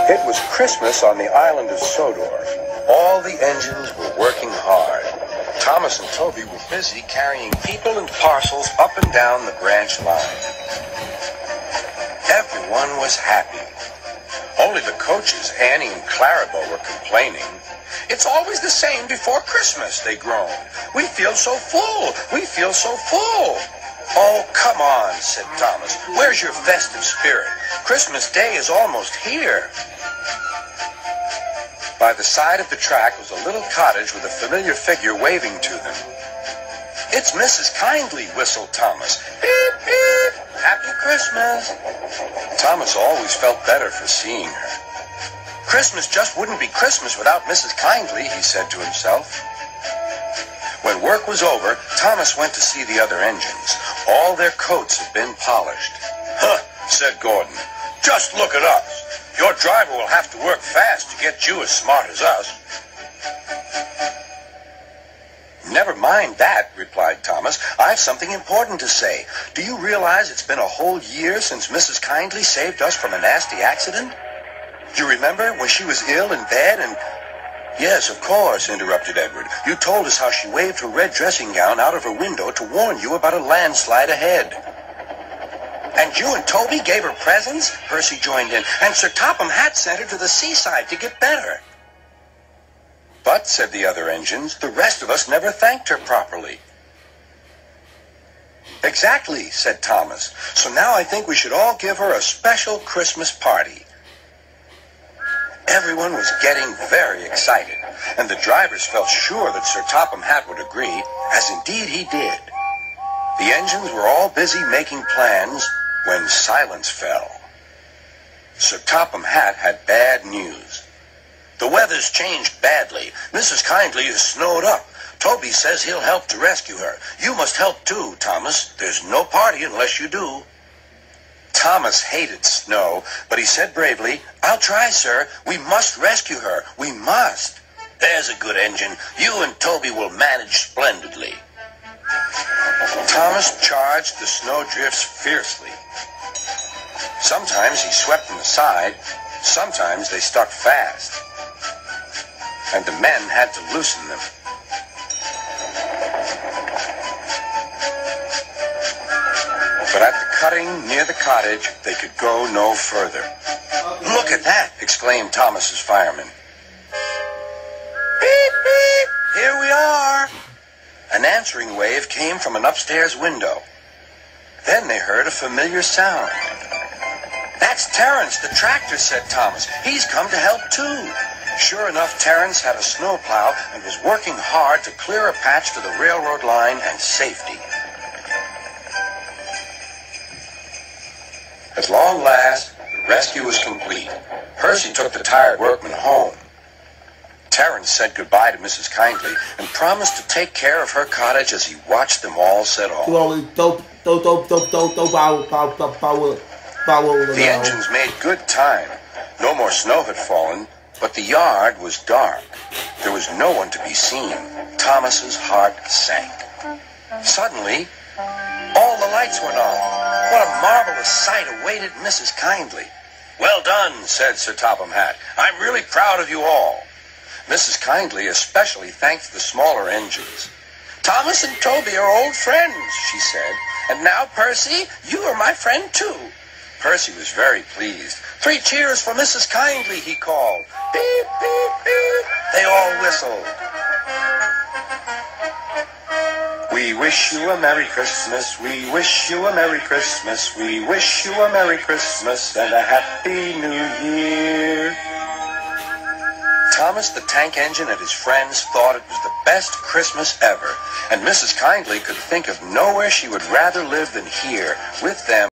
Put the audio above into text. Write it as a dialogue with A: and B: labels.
A: It was Christmas on the island of Sodor. All the engines were working hard. Thomas and Toby were busy carrying people and parcels up and down the branch line. Everyone was happy. Only the coaches, Annie and Clarabelle, were complaining. "It's always the same before Christmas," they groaned. "We feel so full. We feel so full." "Oh, come on," said Thomas. "Where's your festive spirit? Christmas Day is almost here." By the side of the track was a little cottage with a familiar figure waving to them. "It's Mrs. Kindly," whistled Thomas. "Beep, beep! Happy Christmas!" Thomas always felt better for seeing her. Christmas just wouldn't be Christmas without Mrs. Kindly, he said to himself. When work was over, Thomas went to see the other engines. All their coats had been polished. "Huh," said Gordon. "Just look at us. Your driver will have to work fast to get you as smart as us." "Never mind that," replied Thomas. "I've something important to say. Do you realize it's been a whole year since Mrs. Kindly saved us from a nasty accident? You remember when she was ill in bed and—" "Yes, of course," interrupted Edward. "You told us how she waved her red dressing gown out of her window to warn you about a landslide ahead." "And you and Toby gave her presents?" Percy joined in. "And Sir Topham Hatt sent her to the seaside to get better." "But," said the other engines, "the rest of us never thanked her properly." Exactly, said Thomas. So now I think we should all give her a special Christmas party. Everyone was getting very excited, and the drivers felt sure that Sir Topham Hatt would agree, as indeed he did. The engines were all busy making plans when silence fell. Sir Topham Hatt had bad news. The weather's changed badly. Mrs. Kindly is snowed up. Toby says he'll help to rescue her. You must help too, Thomas. There's no party unless you do. Thomas hated snow, but he said bravely, I'll try, sir. We must rescue her. We must. There's a good engine. You and Toby will manage splendidly. Thomas charged the snowdrifts fiercely. Sometimes he swept them aside. Sometimes they stuck fast. And the men had to loosen them. But at the cutting near the cottage, they could go no further. Look at that, exclaimed Thomas's fireman. Beep, beep, here we are. An answering wave came from an upstairs window. Then they heard a familiar sound. That's Terence, the tractor, said Thomas. He's come to help too. Sure enough, Terence had a snowplow and was working hard to clear a patch to the railroad line and safety. At long last, the rescue was complete. Percy took the tired workmen home. Terence said goodbye to Mrs. Kindly and promised to take care of her cottage as he watched them all set off. The engines made good time. No more snow had fallen, but the yard was dark. There was no one to be seen. Thomas's heart sank. Suddenly, all the lights went on. What a marvelous sight awaited Mrs. Kindly. Well done, said Sir Topham Hatt. I'm really proud of you all. Mrs. Kindly especially thanked the smaller engines. Thomas and Toby are old friends, she said. And now, Percy, you are my friend too. Percy was very pleased. 3 cheers for Mrs. Kindly, he called. Beep, beep, beep. They all whistled. We wish you a Merry Christmas, we wish you a Merry Christmas, we wish you a Merry Christmas and a Happy New Year. Thomas the Tank Engine and his friends thought it was the best Christmas ever, and Mrs. Kindly could think of nowhere she would rather live than here, with them.